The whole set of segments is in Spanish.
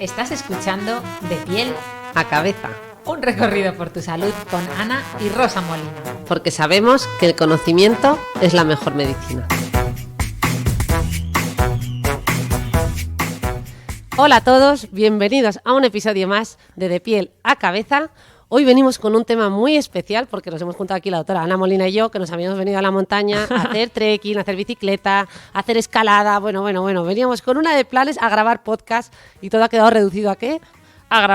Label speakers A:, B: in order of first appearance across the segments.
A: Estás escuchando De Piel
B: a Cabeza,
A: un recorrido por tu salud con Ana y Rosa Molina.
B: Porque sabemos que el conocimiento es la mejor medicina. Hola a todos, bienvenidos a un episodio más de Piel a Cabeza. Hoy venimos con un tema muy especial porque nos hemos juntado aquí la doctora Ana Molina y yo, que nos habíamos venido a la montaña a hacer trekking, a hacer bicicleta, a hacer escalada. Bueno, veníamos con una de planes a grabar podcast y todo ha quedado reducido ¿a qué?
A: A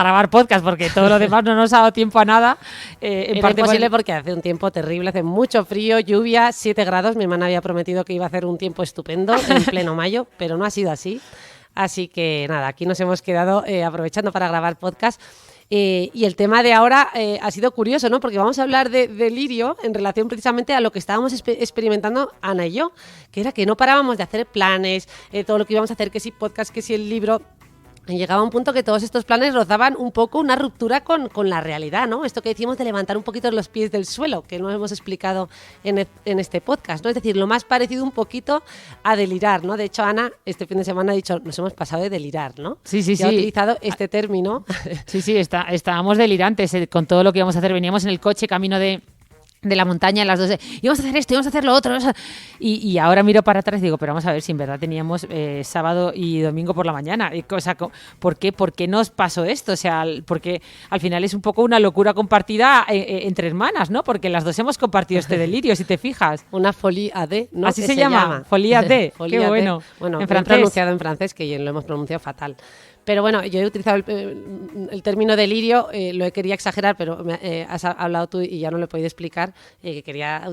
A: grabar podcast, porque todo lo demás no nos ha dado tiempo a nada.
B: En parte imposible porque hace un tiempo terrible, hace mucho frío, lluvia, 7 grados. Mi hermana había prometido que iba a hacer un tiempo estupendo en pleno mayo, pero no ha sido así. Así que nada, aquí nos hemos quedado aprovechando para grabar podcast. Y el tema de ahora ha sido curioso, ¿no? Porque vamos a hablar de lirio en relación precisamente a lo que estábamos experimentando Ana y yo, que era que no parábamos de hacer planes, todo lo que íbamos a hacer, que si podcast, que si el libro. Y llegaba un punto que todos estos planes rozaban un poco una ruptura con la realidad, ¿no? Esto que decimos de levantar un poquito los pies del suelo, que no hemos explicado en este podcast, ¿no? Es decir, lo más parecido un poquito a delirar, ¿no? De hecho, Ana, este fin de semana ha dicho, nos hemos pasado de delirar, ¿no?
A: Sí.
B: Ha utilizado este término.
A: Sí, estábamos delirantes con todo lo que íbamos a hacer. Veníamos en el coche camino de la montaña a las 2, íbamos a hacer esto, íbamos a hacer lo otro. Y ahora miro para atrás y digo, pero vamos a ver si en verdad teníamos sábado y domingo por la mañana. O sea, ¿por qué nos pasó esto? O sea, porque al final es un poco una locura compartida entre hermanas, ¿no? Porque las dos hemos compartido este delirio, si te fijas.
B: Una folie à deux, ¿no?
A: Así se llama, folie à deux. Qué bueno.
B: Bueno,
A: en
B: francés. Pronunciado en francés, que lo hemos pronunciado fatal. Pero bueno, yo he utilizado el término delirio, lo he querido exagerar, pero has hablado tú y ya no lo he podido explicar, que quería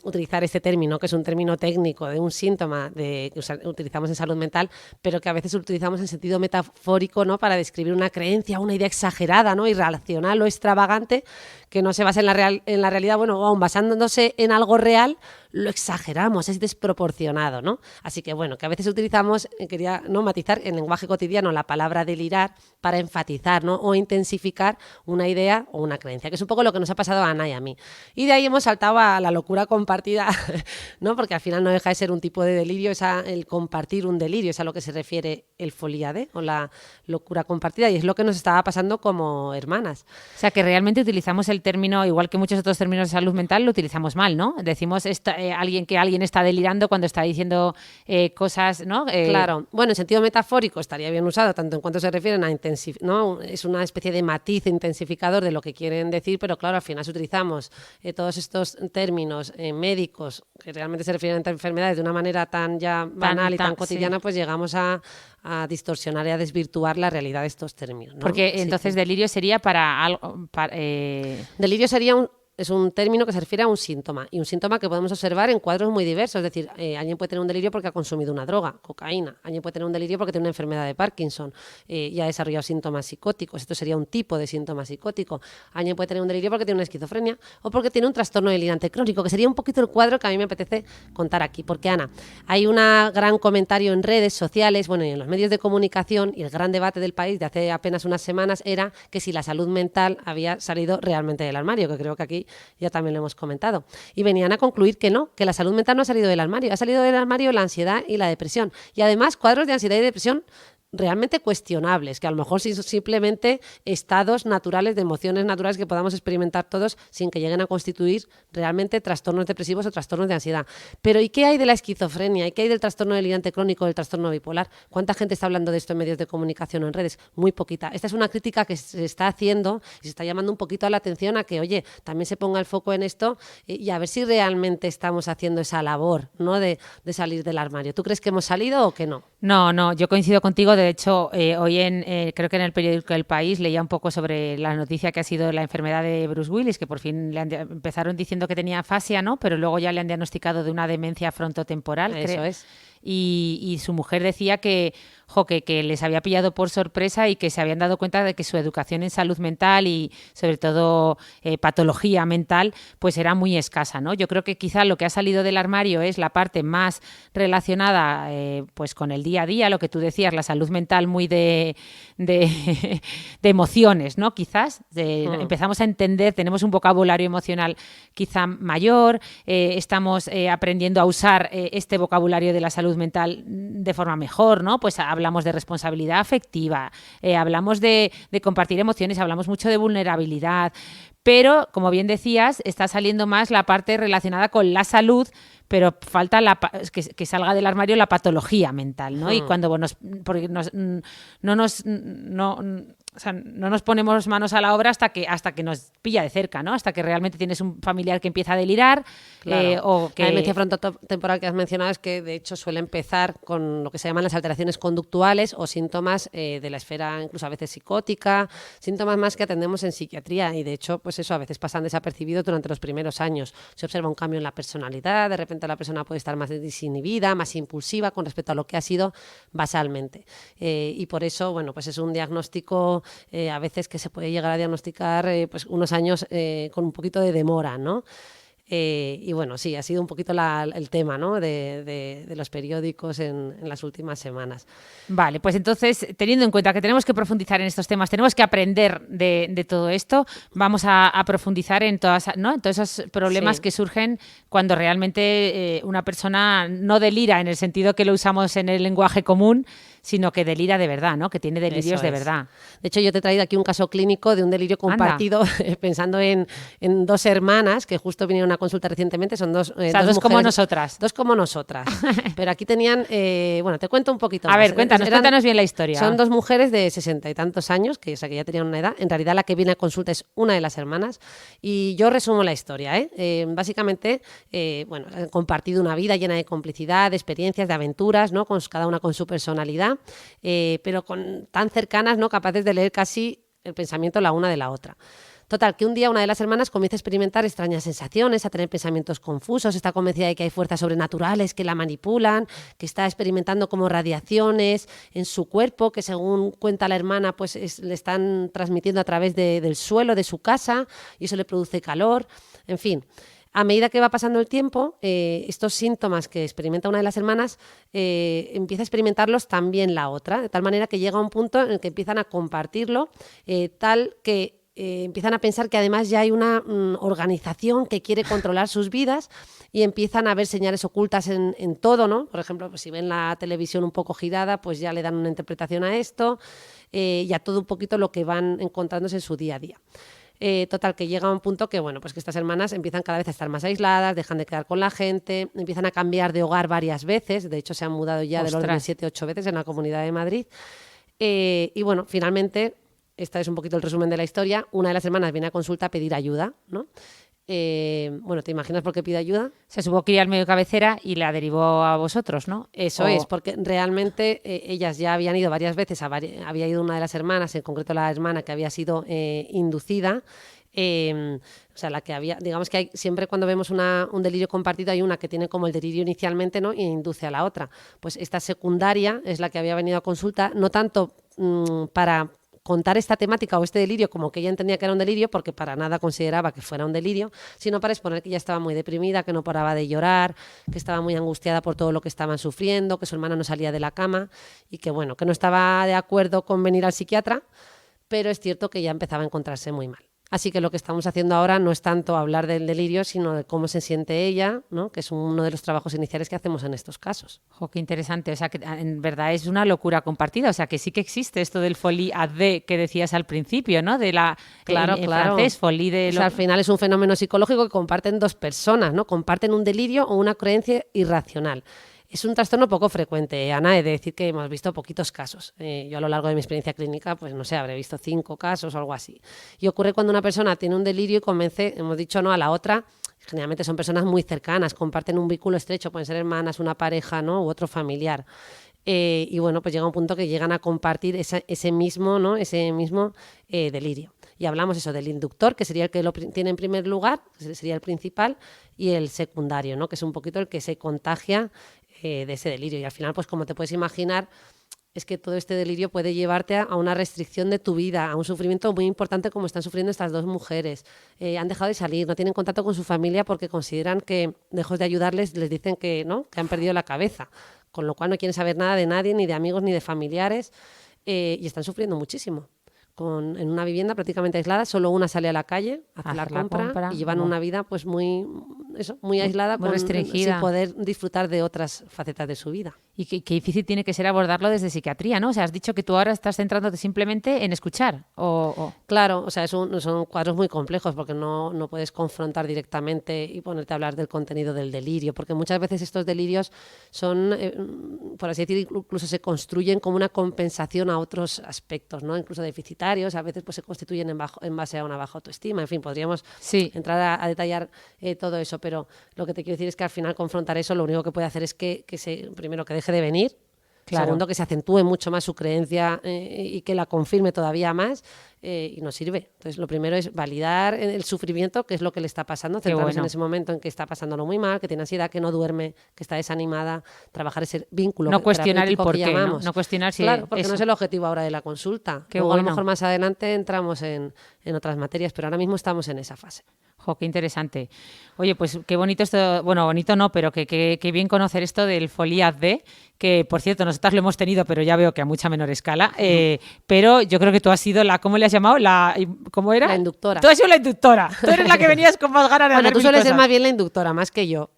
B: utilizar este término, que es un término técnico de un síntoma que utilizamos en salud mental, pero que a veces utilizamos en sentido metafórico, ¿no? Para describir una creencia, una idea exagerada, ¿no? Irracional o extravagante, que no se basa en la realidad, bueno, aún basándose en algo real, lo exageramos, es desproporcionado, ¿no? Así que bueno, que a veces utilizamos, quería no matizar en lenguaje cotidiano la palabra delirar para enfatizar, ¿no? O intensificar una idea o una creencia, que es un poco lo que nos ha pasado a Ana y a mí. Y de ahí hemos saltado a la locura compartida, ¿no? Porque al final no deja de ser un tipo de delirio, el compartir un delirio, es a lo que se refiere el folie à deux o la locura compartida, y es lo que nos estaba pasando como hermanas.
A: O sea, que realmente utilizamos el término, igual que muchos otros términos de salud mental, lo utilizamos mal, ¿no? Decimos alguien está delirando cuando está diciendo cosas, ¿no?
B: Claro. Bueno, en sentido metafórico estaría bien usado, tanto en cuanto se refieren a ¿no? Es una especie de matiz intensificador de lo que quieren decir, pero claro, al final si utilizamos todos estos términos médicos que realmente se refieren a enfermedades de una manera tan ya banal y tan cotidiana, sí. Pues llegamos a distorsionar y a desvirtuar la realidad de estos términos, ¿no?
A: Porque entonces delirio sería para algo...
B: Delirio sería es un término que se refiere a un síntoma, y un síntoma que podemos observar en cuadros muy diversos. Es decir, alguien puede tener un delirio porque ha consumido una droga, cocaína. Alguien puede tener un delirio porque tiene una enfermedad de Parkinson y ha desarrollado síntomas psicóticos. Esto sería un tipo de síntoma psicótico. Alguien puede tener un delirio porque tiene una esquizofrenia o porque tiene un trastorno delirante crónico, que sería un poquito el cuadro que a mí me apetece contar aquí. Porque, Ana, hay un gran comentario en redes sociales, bueno, y en los medios de comunicación, y el gran debate del país de hace apenas unas semanas era que si la salud mental había salido realmente del armario, que creo que aquí ya también lo hemos comentado. Y venían a concluir que no, que la salud mental no ha salido del armario. Ha salido del armario la ansiedad y la depresión. Y además cuadros de ansiedad y depresión realmente cuestionables, que a lo mejor son simplemente estados naturales de emociones naturales que podamos experimentar todos sin que lleguen a constituir realmente trastornos depresivos o trastornos de ansiedad. Pero ¿y qué hay de la esquizofrenia? ¿Y qué hay del trastorno delirante crónico, del trastorno bipolar? ¿Cuánta gente está hablando de esto en medios de comunicación o en redes? Muy poquita. Esta es una crítica que se está haciendo y se está llamando un poquito a la atención a que, oye, también se ponga el foco en esto y a ver si realmente estamos haciendo esa labor, ¿no? de salir del armario. ¿Tú crees que hemos salido o que no?
A: No, yo coincido contigo. De hecho, hoy creo que en el periódico El País leía un poco sobre la noticia que ha sido la enfermedad de Bruce Willis, que por fin empezaron diciendo que tenía afasia, ¿no? Pero luego ya le han diagnosticado de una demencia frontotemporal.
B: Eso es.
A: Y su mujer decía que les había pillado por sorpresa y que se habían dado cuenta de que su educación en salud mental y sobre todo patología mental pues era muy escasa, ¿no? Yo creo que quizá lo que ha salido del armario es la parte más relacionada pues con el día a día, lo que tú decías, la salud mental muy de emociones, ¿no? Quizás empezamos a entender, tenemos un vocabulario emocional quizá mayor, estamos aprendiendo a usar este vocabulario de la salud salud mental de forma mejor, ¿no? Pues hablamos de responsabilidad afectiva, hablamos de compartir emociones, hablamos mucho de vulnerabilidad, pero, como bien decías, está saliendo más la parte relacionada con la salud, pero falta que salga del armario la patología mental, ¿no? Y cuando porque o sea, no nos ponemos manos a la obra hasta que nos pilla de cerca, ¿no? Hasta que realmente tienes un familiar que empieza a delirar.
B: Claro.
A: O que...
B: La demencia frontotemporal que has mencionado es que, de hecho, suele empezar con lo que se llaman las alteraciones conductuales o síntomas de la esfera, incluso a veces psicótica, síntomas más que atendemos en psiquiatría. Y, de hecho, pues eso, a veces pasan desapercibidos durante los primeros años. Se observa un cambio en la personalidad, de repente la persona puede estar más desinhibida, más impulsiva con respecto a lo que ha sido basalmente. Y por eso, bueno, pues es un diagnóstico a veces que se puede llegar a diagnosticar pues unos años con un poquito de demora, ¿no? Y bueno, sí, ha sido un poquito el tema, ¿no? de los periódicos en las últimas semanas.
A: Vale, pues entonces, teniendo en cuenta que tenemos que profundizar en estos temas, tenemos que aprender de todo esto, vamos a profundizar en todos esos problemas que surgen cuando realmente una persona no delira en el sentido que lo usamos en el lenguaje común, sino que delira de verdad, ¿no? Que tiene delirios de verdad.
B: De hecho, yo te he traído aquí un caso clínico de un delirio compartido, pensando en dos hermanas que justo vinieron a consulta recientemente, son dos mujeres,
A: como nosotras.
B: Dos como nosotras. Pero aquí tenían, bueno, te cuento un poquito
A: más. A ver, cuéntanos bien la historia.
B: Son dos mujeres de 60 y tantos años, que ya tenían una edad. En realidad, la que viene a consulta es una de las hermanas. Y yo resumo la historia, básicamente, bueno, han compartido una vida llena de complicidad, de experiencias, de aventuras, ¿no? Cada una con su personalidad. Pero tan cercanas, ¿no? Capaces de leer casi el pensamiento la una de la otra. Total, que un día una de las hermanas comienza a experimentar extrañas sensaciones, a tener pensamientos confusos, está convencida de que hay fuerzas sobrenaturales que la manipulan, que está experimentando como radiaciones en su cuerpo, que según cuenta la hermana, pues le están transmitiendo a través del suelo de su casa y eso le produce calor, en fin. A medida que va pasando el tiempo, estos síntomas que experimenta una de las hermanas empieza a experimentarlos también la otra, de tal manera que llega a un punto en el que empiezan a compartirlo, tal que empiezan a pensar que además ya hay una organización que quiere controlar sus vidas y empiezan a ver señales ocultas en todo, ¿no? Por ejemplo, pues si ven la televisión un poco girada, pues ya le dan una interpretación a esto y a todo un poquito lo que van encontrándose en su día a día. Total, que llega a un punto que, bueno, pues que estas hermanas empiezan cada vez a estar más aisladas, dejan de quedar con la gente, empiezan a cambiar de hogar varias veces, de hecho se han mudado ya del orden de 7 o 8 veces en la Comunidad de Madrid. Y bueno, finalmente, este es un poquito el resumen de la historia, una de las hermanas viene a consulta a pedir ayuda, ¿no? Bueno, ¿te imaginas por qué pide ayuda?
A: Se supo que iba al medio de cabecera y la derivó a vosotros, ¿no?
B: Eso es, porque realmente ellas ya habían ido varias veces, había ido una de las hermanas, en concreto la hermana que había sido inducida, o sea, la que había, digamos que hay, siempre cuando vemos un delirio compartido hay una que tiene como el delirio inicialmente, ¿no? Y induce a la otra. Pues esta secundaria es la que había venido a consulta, no tanto para contar esta temática o este delirio como que ella entendía que era un delirio, porque para nada consideraba que fuera un delirio, sino para exponer que ella estaba muy deprimida, que no paraba de llorar, que estaba muy angustiada por todo lo que estaban sufriendo, que su hermana no salía de la cama y que, bueno, que no estaba de acuerdo con venir al psiquiatra, pero es cierto que ya empezaba a encontrarse muy mal. Así que lo que estamos haciendo ahora no es tanto hablar del delirio, sino de cómo se siente ella, ¿no? Que es uno de los trabajos iniciales que hacemos en estos casos.
A: ¡Jo, qué interesante! O sea, que en verdad es una locura compartida. O sea, que sí que existe esto del folie à deux que decías al principio, ¿no? De la
B: claro.
A: francés, folie de...
B: O sea, al final es un fenómeno psicológico que comparten dos personas, ¿no? Comparten un delirio o una creencia irracional. Es un trastorno poco frecuente, Ana, he de decir que hemos visto poquitos casos. Yo a lo largo de mi experiencia clínica, pues no sé, habré visto 5 casos o algo así. Y ocurre cuando una persona tiene un delirio y convence, hemos dicho, no a la otra. Generalmente son personas muy cercanas, comparten un vínculo estrecho, pueden ser hermanas, una pareja, ¿no? U otro familiar. Y bueno, pues llega un punto que llegan a compartir ese mismo delirio. Y hablamos eso del inductor, que sería el que lo tiene en primer lugar, que sería el principal, y el secundario, ¿no? Que es un poquito el que se contagia de ese delirio. Y al final, pues como te puedes imaginar, es que todo este delirio puede llevarte a una restricción de tu vida, a un sufrimiento muy importante como están sufriendo estas dos mujeres. Han dejado de salir, no tienen contacto con su familia porque consideran que, lejos de ayudarles, les dicen que no, que han perdido la cabeza. Con lo cual no quieren saber nada de nadie, ni de amigos, ni de familiares, y están sufriendo muchísimo. en una vivienda prácticamente aislada, solo una sale a la calle a hacer la compra y llevan una vida pues muy aislada,
A: muy restringida,
B: sin poder disfrutar de otras facetas de su vida.
A: Y qué difícil tiene que ser abordarlo desde psiquiatría, ¿no? O sea, has dicho que tú ahora estás centrándote simplemente en escuchar.
B: Claro, o sea, son cuadros muy complejos porque no puedes confrontar directamente y ponerte a hablar del contenido del delirio, porque muchas veces estos delirios son, por así decir, incluso se construyen como una compensación a otros aspectos, ¿no? Incluso deficitarios, a veces pues se constituyen en base a una baja autoestima. En fin, podríamos entrar a detallar todo eso, pero lo que te quiero decir es que al final confrontar eso lo único que puede hacer es primero que deje de venir, claro. Segundo, que se acentúe mucho más su creencia y que la confirme todavía más, y no sirve. Entonces, lo primero es validar el sufrimiento, que es lo que le está pasando, centrarnos en ese momento en que está pasándolo muy mal, que tiene ansiedad, que no duerme, que está desanimada, trabajar ese vínculo.
A: No cuestionar el porqué, ¿no? Cuestionar si
B: claro, porque no es el objetivo ahora de la consulta. Luego, a lo mejor más adelante entramos en otras materias, pero ahora mismo estamos en esa fase.
A: Jo, qué interesante. Oye, pues qué bonito esto, bueno, bonito no, pero que bien conocer esto del Folie D, que por cierto, nosotras lo hemos tenido, pero ya veo que a mucha menor escala, pero yo creo que tú has sido ¿cómo le has llamado? ¿Cómo era?
B: La inductora.
A: Tú has sido la inductora, tú eres la que venías con más ganas de hacer
B: tú sueles ser más bien la inductora, más que yo.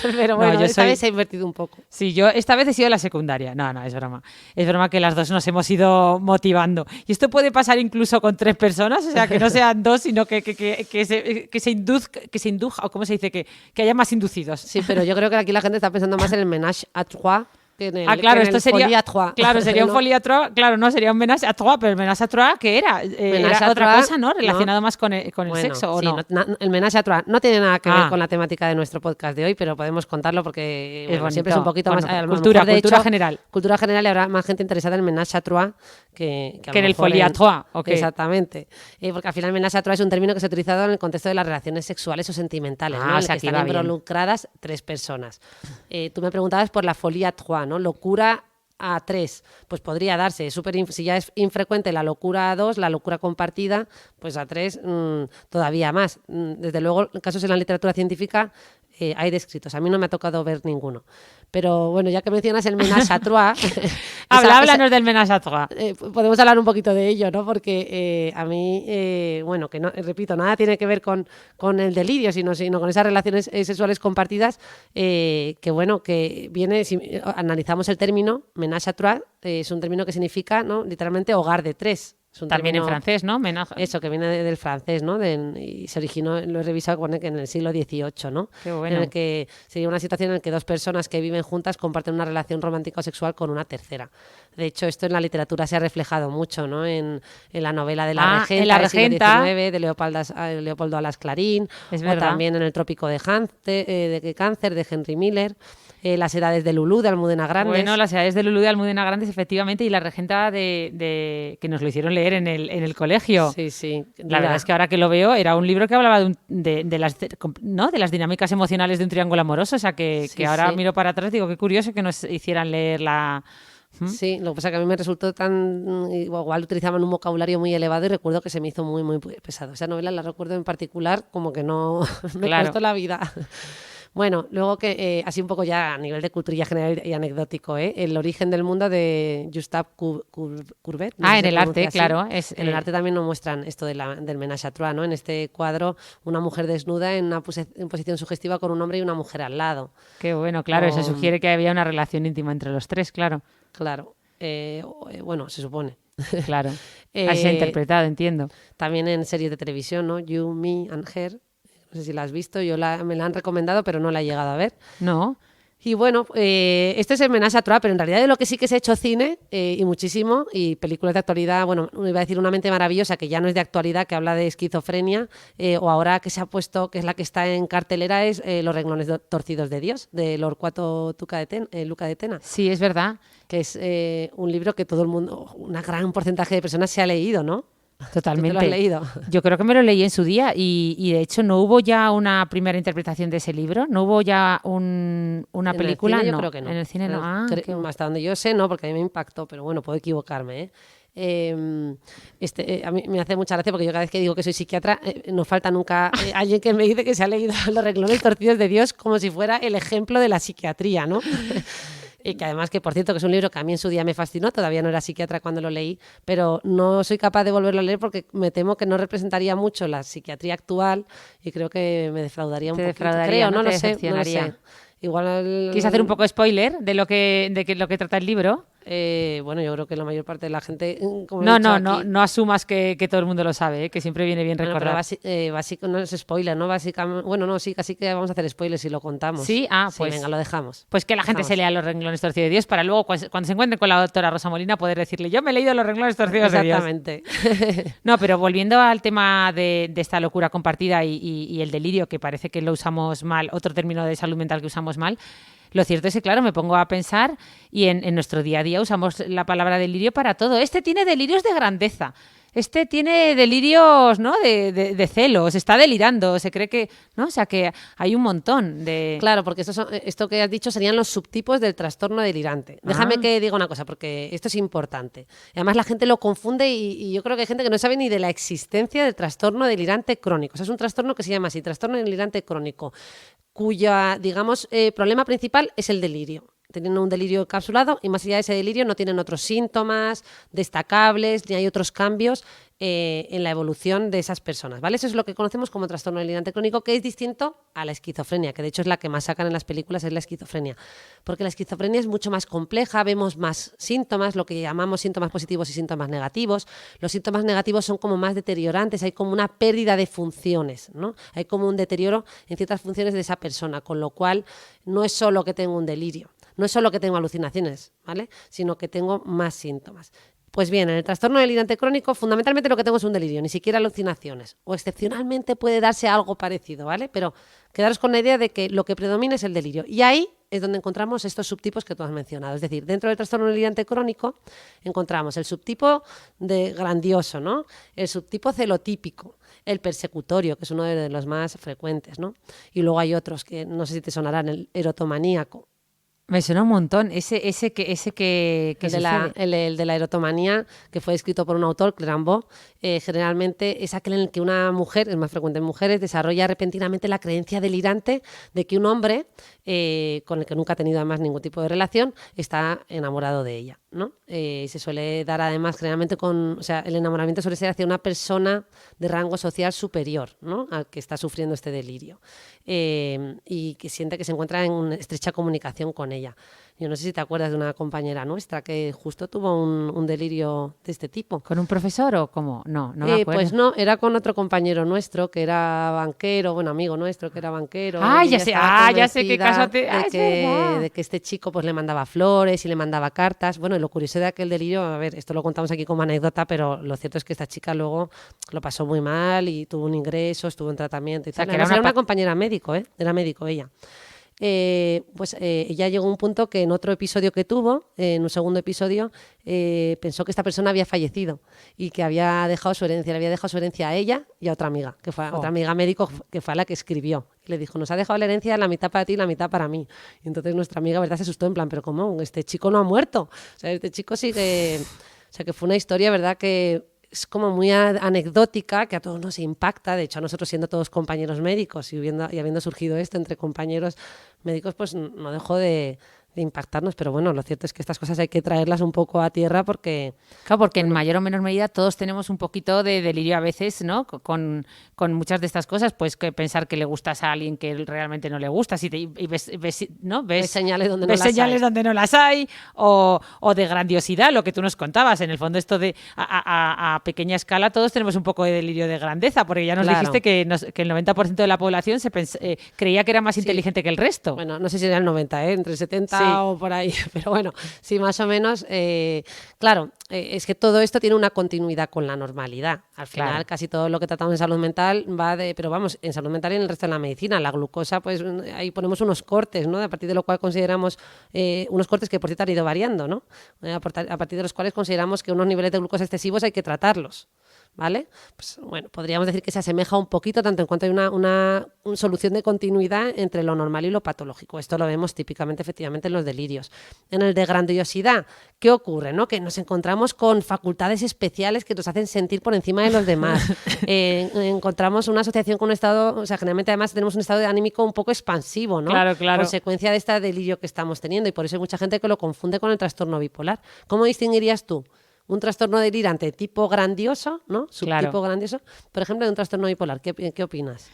B: Pero bueno, esta vez se ha invertido un poco.
A: Sí, yo esta vez he sido la secundaria. No, es broma. Es broma que las dos nos hemos ido motivando. Y esto puede pasar incluso con 3 personas, o sea, que no sean 2, sino que se induzca, o cómo se dice, que haya más inducidos.
B: Sí, pero yo creo que aquí la gente está pensando más en el ménage à trois.
A: Claro, esto sería claro, sería un folie à trois, claro, no sería un ménage à trois, pero el ménage à trois, ¿qué era? Era otra cosa, ¿no? Relacionado más con el sexo, ¿o
B: sí,
A: no?
B: El ménage à trois no tiene nada que ver con la temática de nuestro podcast de hoy, pero podemos contarlo porque siempre es un poquito más
A: cultura general.
B: Cultura general, y habrá más gente interesada en el ménage à trois que
A: en el folie à trois. Okay.
B: Exactamente. Porque al final el ménage à trois es un término que se ha utilizado en el contexto de las relaciones sexuales o sentimentales, ¿no? En el que están involucradas 3 personas. Tú me preguntabas por la folie à trois, ¿no? Locura a 3, pues podría darse. Si ya es infrecuente la locura a 2, la locura compartida, pues a 3 todavía más. Desde luego, casos en la literatura científica hay descritos. A mí no me ha tocado ver ninguno. Pero bueno, ya que mencionas el ménage à trois...
A: Háblanos del ménage à trois.
B: Podemos hablar un poquito de ello, ¿no? Porque a mí, bueno, que no, repito, nada tiene que ver con el delirio, sino con esas relaciones sexuales compartidas, que bueno, que viene, si analizamos el término, ménage à trois, es un término que significa, ¿no?, literalmente hogar de 3.
A: También en francés, ¿no?
B: Eso, que viene del francés, ¿no? Y se originó, lo he revisado, pone que en el siglo XVIII, ¿no?
A: Qué bueno.
B: En el que sería una situación en la que 2 personas que viven juntas comparten una relación romántica o sexual con una tercera. De hecho, esto en la literatura se ha reflejado mucho, ¿no? En la novela de La Regenta,
A: en La Regenta.
B: del siglo XIX, de Leopoldo Alas Clarín, o también en El Trópico de Cáncer, de Henry Miller. Las edades de Lulú, de Almudena Grandes.
A: Bueno, las edades de Lulú, de Almudena Grandes, efectivamente, y La Regenta que nos lo hicieron leer en el colegio.
B: Sí.
A: La verdad es que ahora que lo veo, era un libro que hablaba de las dinámicas emocionales de un triángulo amoroso, o sea, que ahora miro para atrás, digo, qué curioso que nos hicieran leer la...
B: Sí, lo que pasa es que a mí me resultó igual utilizaban un vocabulario muy elevado y recuerdo que se me hizo muy, muy pesado. Esa novela la recuerdo en particular como que no me costó la vida. Bueno, luego que así un poco ya a nivel de cultura general y anecdótico, El origen del mundo de Gustave Courbet.
A: No sé en el arte, así. Claro.
B: En el arte también nos muestran esto del ménage à trois, ¿no? En este cuadro, una mujer desnuda en posición sugestiva con un hombre y una mujer al lado.
A: Qué bueno, claro, eso sugiere que había una relación íntima entre los 3, claro.
B: Claro. Bueno, se supone.
A: Claro. Así se ha interpretado, entiendo.
B: También en series de televisión, ¿no? You, Me and Her. No sé si la has visto, me la han recomendado, pero no la he llegado a ver.
A: No.
B: Y bueno, esto es el ménage à trois, pero en realidad de lo que sí que se ha hecho cine, y muchísimo, y películas de actualidad, bueno, iba a decir Una mente maravillosa, que ya no es de actualidad, que habla de esquizofrenia, o ahora que se ha puesto, que es la que está en cartelera, es Los renglones torcidos de Dios, de Torquato Luca de Tena.
A: Sí, es verdad.
B: Que es un libro que todo el mundo, un gran porcentaje de personas se ha leído, ¿no?
A: Totalmente.
B: ¿Tú te lo has leído?
A: Yo creo que me lo leí en su día y de hecho no hubo ya una primera interpretación de ese libro, no hubo ya una película.
B: En el cine yo creo que no.
A: En el cine no.
B: Hasta donde yo sé no, porque a mí me impactó, pero bueno, puedo equivocarme, a mí me hace mucha gracia porque yo cada vez que digo que soy psiquiatra no falta nunca alguien que me dice que se ha leído Los renglones torcidos de Dios como si fuera el ejemplo de la psiquiatría, ¿no? Y que además, que por cierto, que es un libro que a mí en su día me fascinó, todavía no era psiquiatra cuando lo leí, pero no soy capaz de volverlo a leer porque me temo que no representaría mucho la psiquiatría actual y creo que me defraudaría un poquito.
A: Defraudaría,
B: Creo,
A: ¿no?
B: no
A: Te
B: lo sé, no lo
A: decepcionaría.
B: sé. Igual...
A: ¿Quieres hacer un poco de spoiler de lo que trata el libro?
B: Bueno, yo creo que la mayor parte de la gente, como he
A: No,
B: dicho
A: no,
B: aquí...
A: no, no asumas que todo el mundo lo sabe, que siempre viene bien
B: Bueno, pero
A: recordar.
B: no es spoiler, ¿no? Básicamente, bueno, no, sí, casi que vamos a hacer spoilers si lo contamos.
A: Sí,
B: Sí, venga, lo dejamos.
A: pues que la gente se lea Los renglones torcidos de Dios para luego, cuando se encuentre con la doctora Rosa Molina, poder decirle, yo me he leído Los renglones torcidos de Dios.
B: Exactamente.
A: No, pero volviendo al tema de esta locura compartida y el delirio, que parece que lo usamos mal, otro término de salud mental que usamos mal, lo cierto es que, claro, me pongo a pensar y en nuestro día a día usamos la palabra delirio para todo. Este tiene delirios de grandeza. Este tiene delirios, ¿no? de celos, está delirando, se cree que, ¿no? O sea, que hay un montón de...
B: Claro, porque esto que has dicho serían los subtipos del trastorno delirante. Déjame que diga una cosa, porque esto es importante. Además, la gente lo confunde y yo creo que hay gente que no sabe ni de la existencia del trastorno delirante crónico. O sea, es un trastorno que se llama así, trastorno delirante crónico, cuya, digamos, problema principal es el delirio. Tienen un delirio encapsulado y más allá de ese delirio no tienen otros síntomas destacables ni hay otros cambios en la evolución de esas personas, ¿vale? Eso es lo que conocemos como trastorno delirante crónico, que es distinto a la esquizofrenia, que de hecho es la que más sacan en las películas, es la esquizofrenia. Porque la esquizofrenia es mucho más compleja, vemos más síntomas, lo que llamamos síntomas positivos y síntomas negativos. Los síntomas negativos son como más deteriorantes, hay como una pérdida de funciones, ¿no? Hay como un deterioro en ciertas funciones de esa persona, con lo cual no es solo que tengo un delirio. No es solo que tengo alucinaciones, ¿vale? Sino que tengo más síntomas. Pues bien, en el trastorno delirante crónico, fundamentalmente lo que tengo es un delirio, ni siquiera alucinaciones. O excepcionalmente puede darse algo parecido, ¿vale? Pero quedaros con la idea de que lo que predomina es el delirio. Y ahí es donde encontramos estos subtipos que tú has mencionado. Es decir, dentro del trastorno delirante crónico encontramos el subtipo de grandioso, ¿no? El subtipo celotípico, el persecutorio, que es uno de los más frecuentes, ¿no? Y luego hay otros que no sé si te sonarán, el erotomaníaco.
A: Me suena un montón. Ese que
B: El de la erotomanía, que fue escrito por un autor, Clerambault, generalmente es aquel en el que una mujer, es más frecuente en mujeres, desarrolla repentinamente la creencia delirante de que un hombre, con el que nunca ha tenido además ningún tipo de relación, está enamorado de ella, ¿no? Se suele dar además generalmente o sea, el enamoramiento suele ser hacia una persona de rango social superior, ¿no? Al que está sufriendo este delirio. Y que siente que se encuentra en estrecha comunicación con ella. Yo no sé si te acuerdas de una compañera nuestra que justo tuvo un delirio de este tipo.
A: ¿Con un profesor o cómo? No me acuerdo.
B: Pues no, era con otro compañero nuestro que era banquero, bueno, amigo nuestro que era banquero.
A: Ya sé qué caso
B: de que este chico pues le mandaba flores y le mandaba cartas. Bueno, y lo curioso de aquel delirio, a ver, esto lo contamos aquí como anécdota, pero lo cierto es que esta chica luego lo pasó muy mal y tuvo un ingreso, estuvo en tratamiento y tal.
A: Que
B: era una compañera médico, era médico ella. Ella llegó a un punto que en otro episodio que tuvo, en un segundo episodio, pensó que esta persona había fallecido y que había dejado su herencia. Le había dejado su herencia a ella y a otra amiga, que fue otra amiga médico, que fue a la que escribió. Y le dijo, nos ha dejado la herencia la mitad para ti y la mitad para mí. Y entonces nuestra amiga, ¿verdad?, se asustó en plan, pero ¿cómo? Este chico no ha muerto. O sea, este chico sigue... O sea, que fue una historia, ¿verdad?, que es como muy anecdótica, que a todos nos impacta. De hecho, a nosotros, siendo todos compañeros médicos y habiendo surgido esto entre compañeros médicos, pues no dejó de impactarnos. Pero bueno, lo cierto es que estas cosas hay que traerlas un poco a tierra porque...
A: Claro, porque en mayor o menor medida todos tenemos un poquito de delirio a veces, ¿no? Con muchas de estas cosas, pues que pensar que le gustas a alguien que realmente no le gustas y ves
B: señales donde
A: donde no las hay o de grandiosidad, lo que tú nos contabas. En el fondo esto de a pequeña escala todos tenemos un poco de delirio de grandeza, porque ya nos dijiste que el 90% de la población creía que era más inteligente que el resto.
B: Bueno, no sé si era el 90, entre el 70 o por ahí, pero bueno, sí, más o menos. Claro, es que todo esto tiene una continuidad con la normalidad. Al final, casi todo lo que tratamos en salud mental va pero vamos, en salud mental y en el resto de la medicina. La glucosa, pues ahí ponemos unos cortes, ¿no? A partir de lo cual consideramos unos cortes que por cierto han ido variando, ¿no? A partir de los cuales consideramos que unos niveles de glucosa excesivos hay que tratarlos. ¿vale? Pues bueno, podríamos decir que se asemeja un poquito tanto en cuanto hay una solución de continuidad entre lo normal y lo patológico. Esto lo vemos típicamente, efectivamente, en los delirios. En el de grandiosidad, ¿qué ocurre? ¿No? Que nos encontramos con facultades especiales que nos hacen sentir por encima de los demás. Encontramos una asociación con un estado, o sea, generalmente además tenemos un estado de anímico un poco expansivo, ¿no?
A: Claro, claro.
B: Consecuencia de este delirio que estamos teniendo, y por eso hay mucha gente que lo confunde con el trastorno bipolar. ¿Cómo distinguirías tú un trastorno delirante tipo grandioso, ¿no? Subtipo grandioso, por ejemplo, de un trastorno bipolar? ¿Qué opinas?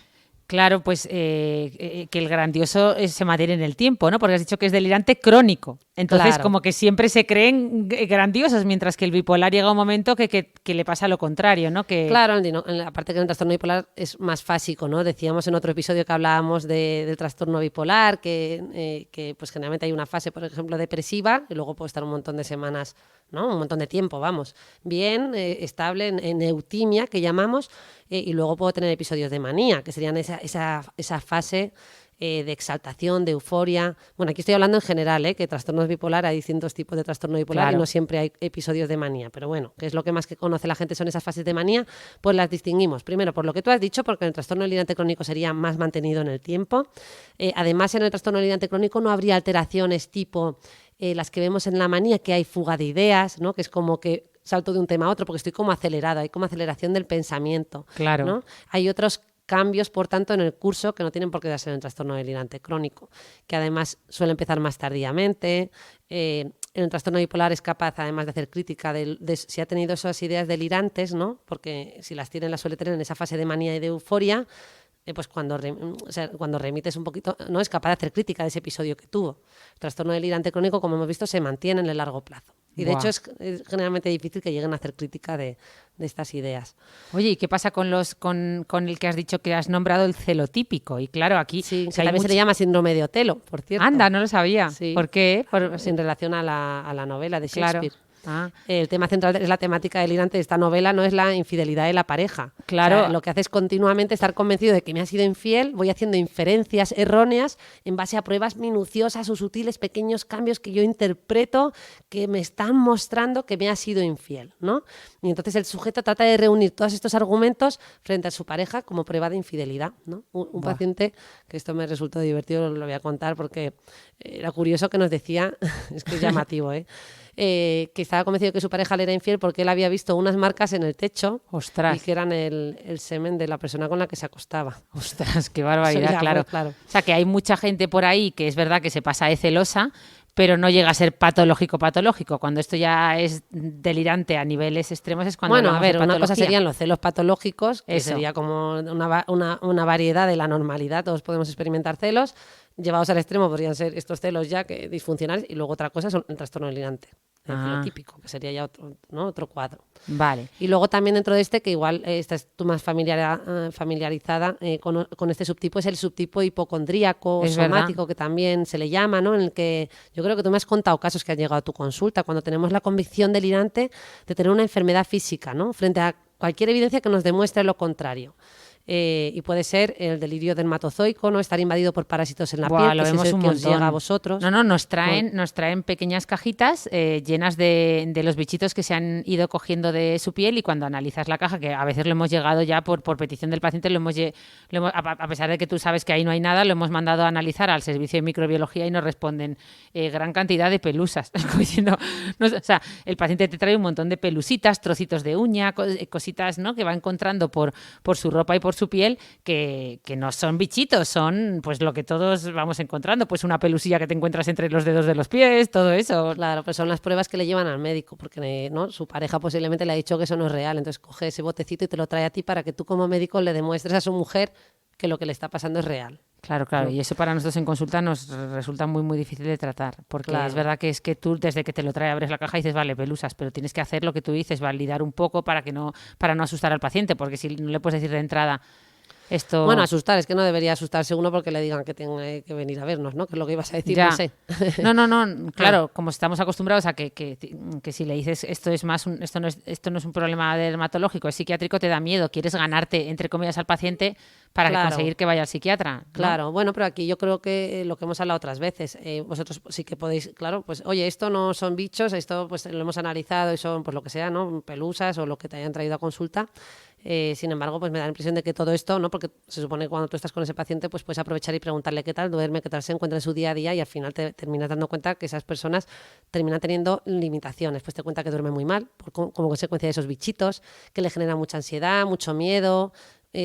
A: Claro, pues que el grandioso se mantiene en el tiempo, ¿no? Porque has dicho que es delirante crónico. Entonces,
B: Claro.
A: como que siempre se creen grandiosos, mientras que el bipolar llega un momento que le pasa lo contrario, ¿no?
B: Claro, aparte que en el trastorno bipolar es más fásico, ¿no? Decíamos en otro episodio que hablábamos del trastorno bipolar, que pues generalmente hay una fase, por ejemplo, depresiva, y luego puede estar un montón de semanas, ¿no? Un montón de tiempo, vamos, bien, estable en eutimia, que llamamos, y luego puedo tener episodios de manía, que serían esa fase de exaltación, de euforia. Bueno, aquí estoy hablando en general, que trastornos bipolar, hay distintos tipos de trastorno bipolar,
A: Claro.
B: y no siempre hay episodios de manía, pero bueno, que es lo que más que conoce la gente son esas fases de manía, pues las distinguimos. Primero, por lo que tú has dicho, porque el trastorno delirante crónico sería más mantenido en el tiempo. Además, en el trastorno delirante crónico no habría alteraciones tipo las que vemos en la manía, que hay fuga de ideas, ¿no? Que es como que salto de un tema a otro porque estoy como acelerada, hay como aceleración del pensamiento.
A: Claro.
B: ¿No? Hay otros cambios, por tanto, en el curso que no tienen por qué darse en el trastorno delirante crónico, que además suele empezar más tardíamente. En el trastorno bipolar es capaz, además, de hacer crítica de si ha tenido esas ideas delirantes, ¿no? Porque si las tiene, las suele tener en esa fase de manía y de euforia. Pues cuando remites un poquito, no es capaz de hacer crítica de ese episodio que tuvo. El trastorno delirante crónico, como hemos visto, se mantiene en el largo plazo. Y de
A: Buah.
B: hecho es generalmente difícil que lleguen a hacer crítica de estas ideas.
A: Oye, ¿y qué pasa con el que has dicho que has nombrado el celotípico? Y claro, aquí
B: Sí,
A: o
B: que
A: sea, hay
B: también se le llama síndrome de Otelo, por cierto.
A: Anda, no lo sabía.
B: Sí.
A: ¿Por qué?
B: En relación a la novela de
A: Claro.
B: Shakespeare.
A: Ah.
B: El tema central es la temática delirante de esta novela, no es la infidelidad de la pareja.
A: Claro.
B: O sea, lo que hace es continuamente estar convencido de que me ha sido infiel, voy haciendo inferencias erróneas en base a pruebas minuciosas o sutiles, pequeños cambios que yo interpreto que me están mostrando que me ha sido infiel, ¿no? Y entonces el sujeto trata de reunir todos estos argumentos frente a su pareja como prueba de infidelidad, ¿no? Un paciente, que esto me resultó divertido, lo voy a contar porque era curioso, que nos decía, es que es llamativo, que estaba convencido de que su pareja le era infiel porque él había visto unas marcas en el techo.
A: Ostras.
B: Y que eran el semen de la persona con la que se acostaba.
A: Ostras, qué barbaridad,
B: Eso ya,
A: claro.
B: claro.
A: O sea, que hay mucha gente por ahí que es verdad que se pasa de celosa, pero no llega a ser patológico. Cuando esto ya es delirante a niveles extremos es cuando
B: Bueno, a
A: hablamos de
B: ver, una cosa
A: patología.
B: serían los celos patológicos, que
A: Eso.
B: sería como una variedad de la normalidad. Todos podemos experimentar celos. Llevados al extremo podrían ser estos celos ya que disfuncionales, y luego otra cosa es el trastorno delirante, el celotípico, que sería ya otro cuadro.
A: Vale.
B: Y luego también dentro de este, que igual estás tú más familiarizada con este subtipo, es el subtipo hipocondríaco,
A: Es
B: somático, que también se le llama, ¿no? En el que yo creo que tú me has contado casos que han llegado a tu consulta, cuando tenemos la convicción delirante de tener una enfermedad física, ¿no? Frente a cualquier evidencia que nos demuestre lo contrario. Y puede ser el delirio dermatozoico, ¿no? Estar invadido por parásitos en la
A: Buah,
B: piel,
A: lo
B: que ese
A: vemos
B: es el
A: un
B: que os
A: montón.
B: llega a vosotros.
A: No, nos traen pequeñas cajitas llenas de los bichitos que se han ido cogiendo de su piel, y cuando analizas la caja, que a veces lo hemos llegado ya por petición del paciente, a pesar de que tú sabes que ahí no hay nada, lo hemos mandado a analizar al servicio de microbiología y nos responden gran cantidad de pelusas. Como diciendo, o sea, el paciente te trae un montón de pelusitas, trocitos de uña, cositas, ¿no?, que va encontrando por su ropa y por su piel, que no son bichitos, son pues lo que todos vamos encontrando, pues una pelusilla que te encuentras entre los dedos de los pies, todo eso.
B: Claro, pues son las pruebas que le llevan al médico, porque ¿no? Su pareja posiblemente le ha dicho que eso no es real, entonces coge ese botecito y te lo trae a ti para que tú como médico le demuestres a su mujer que lo que le está pasando es real.
A: Claro, y eso para nosotros en consulta nos resulta muy, muy difícil de tratar, porque
B: Claro.
A: es verdad que es que tú desde que te lo trae abres la caja y dices, vale, pelusas, pero tienes que hacer lo que tú dices, validar un poco para no asustar al paciente, porque si no le puedes decir de entrada esto...
B: Bueno, asustar, es que no debería asustarse uno porque le digan que tiene que venir a vernos, ¿no? Que es lo que ibas a decir,
A: Ya.
B: no sé.
A: No, claro, como estamos acostumbrados a que si le dices esto no es un problema dermatológico, es psiquiátrico, te da miedo, quieres ganarte, entre comillas, al paciente para
B: Claro.
A: conseguir que vaya al psiquiatra, ¿no?
B: Claro, bueno, pero aquí yo creo que lo que hemos hablado otras veces, vosotros sí que podéis, claro, pues oye, esto no son bichos, esto pues lo hemos analizado y son pues lo que sea, ¿no? Pelusas o lo que te hayan traído a consulta. Sin embargo, pues me da la impresión de que todo esto, ¿no? Porque se supone que cuando tú estás con ese paciente, pues puedes aprovechar y preguntarle qué tal duerme, qué tal se encuentra en su día a día y al final te terminas dando cuenta que esas personas terminan teniendo limitaciones. Pues te cuenta que duerme muy mal como consecuencia de esos bichitos, que le genera mucha ansiedad, mucho miedo,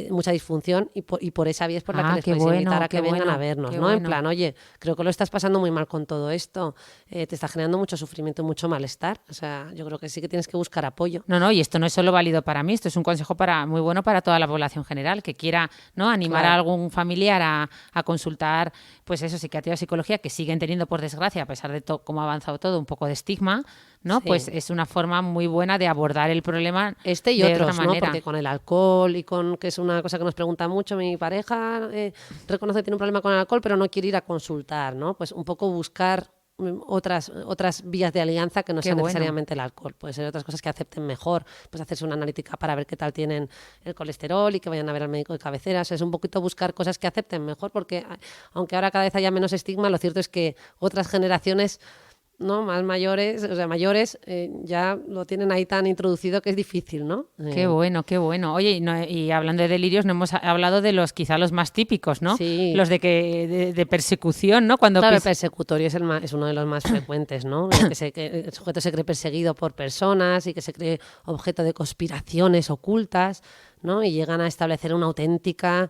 B: mucha disfunción y por esa vía es por la que les
A: Qué
B: podéis
A: bueno,
B: invitar a que
A: qué
B: vengan
A: bueno,
B: a vernos,
A: qué
B: ¿no? En
A: bueno.
B: plan, oye, creo que lo estás pasando muy mal con todo esto, te está generando mucho sufrimiento y mucho malestar. O sea, yo creo que sí que tienes que buscar apoyo.
A: No, y esto no es solo válido para mí, esto es un consejo muy bueno para toda la población general, que quiera, ¿no? animar
B: Claro.
A: a algún familiar a consultar, pues eso, psiquiatría o psicología, que siguen teniendo, por desgracia, a pesar de cómo ha avanzado todo, un poco de estigma, ¿no?
B: Sí.
A: Pues es una forma muy buena de abordar el problema
B: Este y
A: de
B: otros,
A: otra
B: ¿no?
A: manera.
B: Porque con el alcohol y con, que es una cosa que nos pregunta mucho, mi pareja reconoce que tiene un problema con el alcohol, pero no quiere ir a consultar, ¿no? Pues un poco buscar otras vías de alianza que no
A: Qué
B: sean
A: bueno.
B: necesariamente el alcohol. Puede ser otras cosas que acepten mejor, pues hacerse una analítica para ver qué tal tienen el colesterol y que vayan a ver al médico de cabecera. O sea, es un poquito buscar cosas que acepten mejor, porque aunque ahora cada vez haya menos estigma, lo cierto es que otras generaciones, ¿no? Más mayores, o sea, mayores, ya lo tienen ahí tan introducido que es difícil, ¿no?
A: Qué bueno, qué bueno. Oye, y hablando de delirios, no hemos hablado de quizá los más típicos, ¿no?
B: Sí.
A: Los de persecución, ¿no? Cuando
B: Claro, el persecutorio es uno de los más frecuentes, ¿no? Que el sujeto se cree perseguido por personas y que se cree objeto de conspiraciones ocultas, ¿no? Y llegan a establecer una auténtica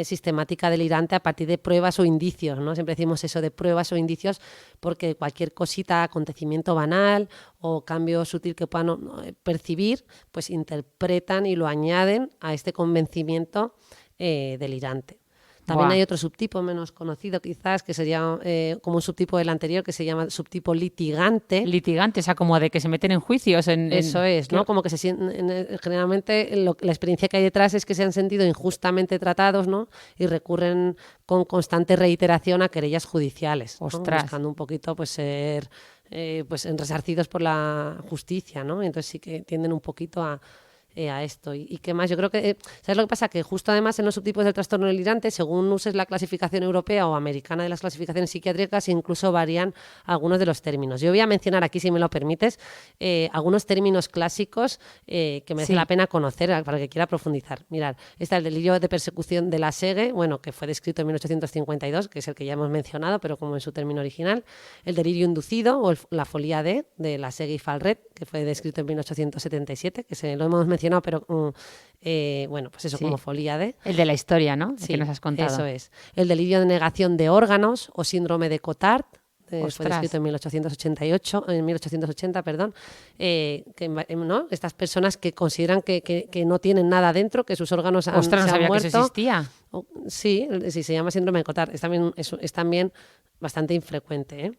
B: sistemática delirante a partir de pruebas o indicios, ¿no? Siempre decimos eso de pruebas o indicios porque cualquier cosita, acontecimiento banal o cambio sutil que puedan percibir, pues interpretan y lo añaden a este convencimiento delirante. También hay otro subtipo menos conocido quizás, que sería como un subtipo del anterior, que se llama subtipo litigante.
A: Litigante, o sea, como de que se meten en juicios.
B: Eso es, ¿no? Como que se sienten, generalmente la experiencia que hay detrás es que se han sentido injustamente tratados, ¿no? Y recurren con constante reiteración a querellas judiciales, ¿no? Buscando un poquito pues ser pues resarcidos por la justicia, ¿no? Y entonces sí que tienden un poquito a esto. ¿Y qué más? Yo creo que, ¿sabes lo que pasa? Que justo además en los subtipos del trastorno delirante, según uses la clasificación europea o americana de las clasificaciones psiquiátricas, incluso varían algunos de los términos. Yo voy a mencionar aquí, si me lo permites, algunos términos clásicos que merece la pena conocer para el que quiera profundizar. Mirad, está el delirio de persecución de la Sege, bueno, que fue descrito en 1852, que es el que ya hemos mencionado, pero como en su término original. El delirio inducido o la folía de la Sege y Falret, que fue descrito en 1877, que lo hemos mencionado, pero bueno, pues eso, como folía de...
A: El de la historia, ¿no?
B: Sí,
A: que nos has contado.
B: Eso es. El delirio de negación de órganos o síndrome de Cotard, fue descrito en 1880, perdón, ¿no? Estas personas que consideran que no tienen nada dentro, que sus órganos
A: no
B: se han
A: sabía
B: muerto.
A: Que eso existía.
B: Sí, se llama síndrome de Cotard. Es también bastante infrecuente, ¿eh?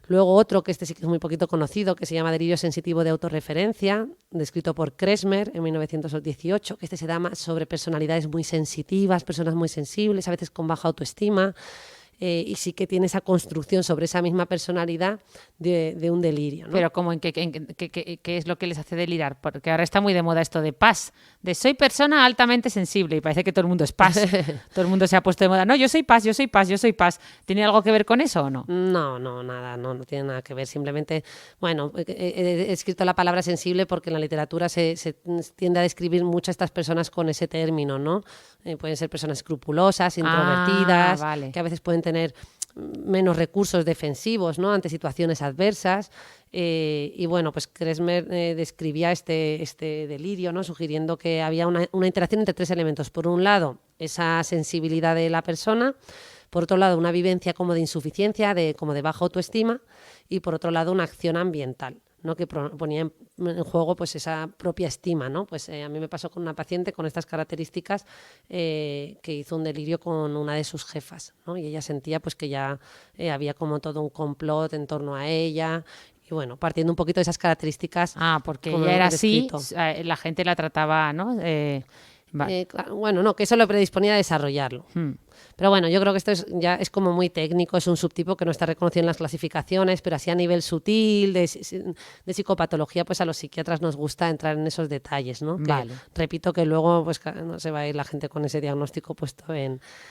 B: Luego otro, que este sí que es muy poquito conocido, que se llama delirio sensitivo de autorreferencia, descrito por Kresmer en 1918, que este se da más sobre personalidades muy sensitivas, personas muy sensibles, a veces con baja autoestima, y sí que tiene esa construcción sobre esa misma personalidad de un delirio, ¿no?
A: Pero ¿cómo, qué es lo que les hace delirar? Porque ahora está muy de moda esto de paz, de soy persona altamente sensible y parece que todo el mundo es paz. Todo el mundo se ha puesto de moda. No, yo soy paz, yo soy paz, yo soy paz. ¿Tiene algo que ver con eso o no?
B: No, nada, no tiene nada que ver. Simplemente, bueno, he escrito la palabra sensible porque en la literatura se tiende a describir mucho a estas personas con ese término, ¿no? Pueden ser personas escrupulosas, introvertidas,
A: vale.
B: que a veces pueden tener menos recursos defensivos, ¿no? Ante situaciones adversas. Y bueno, pues Kresmer describía este delirio, ¿no? Sugiriendo que había una interacción entre tres elementos. Por un lado, esa sensibilidad de la persona. Por otro lado, una vivencia como de insuficiencia, como de baja autoestima. Y por otro lado, una acción ambiental, ¿no? Que ponía en juego pues esa propia estima, ¿no? Pues a mí me pasó con una paciente con estas características que hizo un delirio con una de sus jefas, ¿no? Y ella sentía pues que ya había como todo un complot en torno a ella. Y bueno, partiendo un poquito de esas características.
A: Porque ella era así, la gente la trataba, ¿no?
B: Bueno, no, que eso lo predisponía a desarrollarlo. Pero bueno, yo creo que esto ya es como muy técnico, es un subtipo que no está reconocido en las clasificaciones, pero así a nivel sutil de psicopatología, pues a los psiquiatras nos gusta entrar en esos detalles, ¿no?
A: Vale.
B: Que, repito que luego pues no se va a ir la gente con ese diagnóstico puesto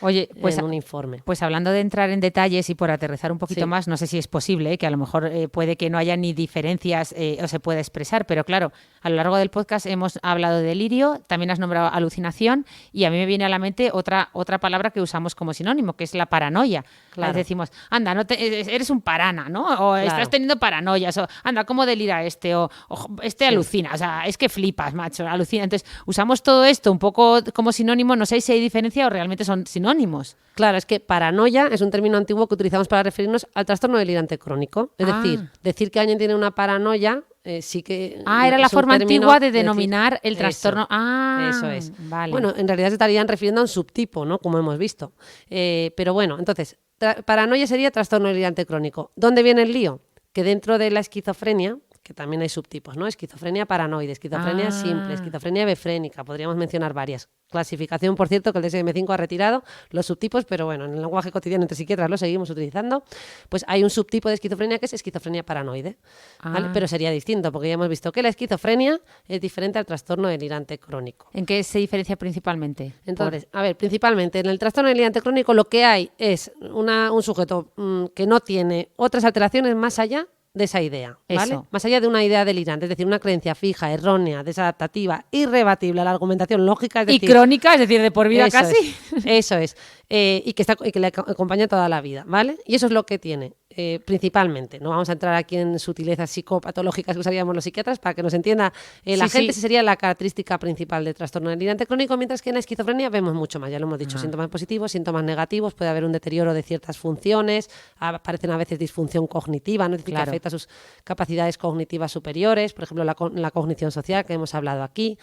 A: Oye, pues,
B: en un informe.
A: Pues hablando de entrar en detalles y por aterrizar un poquito más, no sé si es posible, que a lo mejor puede que no haya ni diferencias o se pueda expresar, pero claro, a lo largo del podcast hemos hablado de delirio, también has nombrado alucinación y a mí me viene a la mente otra palabra que usamos como sinónimo, que es la paranoia.
B: Claro.
A: Decimos, anda, eres un parana, ¿no? O estás teniendo paranoias, o anda, ¿cómo delira este? O este alucina, o sea, es que flipas, macho, alucina. Entonces, usamos todo esto un poco como sinónimo, no sé si hay diferencia o realmente son sinónimos.
B: Claro, es que paranoia es un término antiguo que utilizamos para referirnos al trastorno delirante crónico. Es decir que alguien tiene una paranoia sí que...
A: era la forma antigua de denominar el trastorno.
B: Eso es.
A: Vale.
B: Bueno, en realidad se estarían refiriendo a un subtipo, ¿no? Como hemos visto. Pero bueno, entonces, paranoia sería trastorno delirante crónico. ¿Dónde viene el lío? Que dentro de la esquizofrenia, que también hay subtipos, ¿no? Esquizofrenia paranoide, esquizofrenia simple, esquizofrenia befrénica, podríamos mencionar varias. Clasificación, por cierto, que el DSM-5 ha retirado los subtipos, pero bueno, en el lenguaje cotidiano entre psiquiatras lo seguimos utilizando. Pues hay un subtipo de esquizofrenia que es esquizofrenia paranoide, ¿vale? Pero sería distinto, porque ya hemos visto que la esquizofrenia es diferente al trastorno delirante crónico.
A: ¿En qué se diferencia principalmente?
B: Entonces, a ver, principalmente en el trastorno delirante crónico lo que hay es un sujeto que no tiene otras alteraciones más allá de esa idea, ¿vale?
A: Eso.
B: Más allá de una idea delirante, es decir, una creencia fija, errónea, desadaptativa, irrebatible a la argumentación lógica, es decir,
A: y crónica, es decir, de por vida
B: eso
A: casi.
B: Eso es. Y que le acompaña toda la vida, ¿vale? Y eso es lo que tiene, principalmente. No vamos a entrar aquí en sutilezas psicopatológicas que usaríamos los psiquiatras para que nos entienda la gente. Esa sería la característica principal del trastorno delirante crónico, mientras que en la esquizofrenia vemos mucho más, ya lo hemos dicho, síntomas positivos, síntomas negativos, puede haber un deterioro de ciertas funciones, aparecen a veces disfunción cognitiva, ¿no? Es decir, que afecta a sus capacidades cognitivas superiores, por ejemplo, la cognición social que hemos hablado aquí,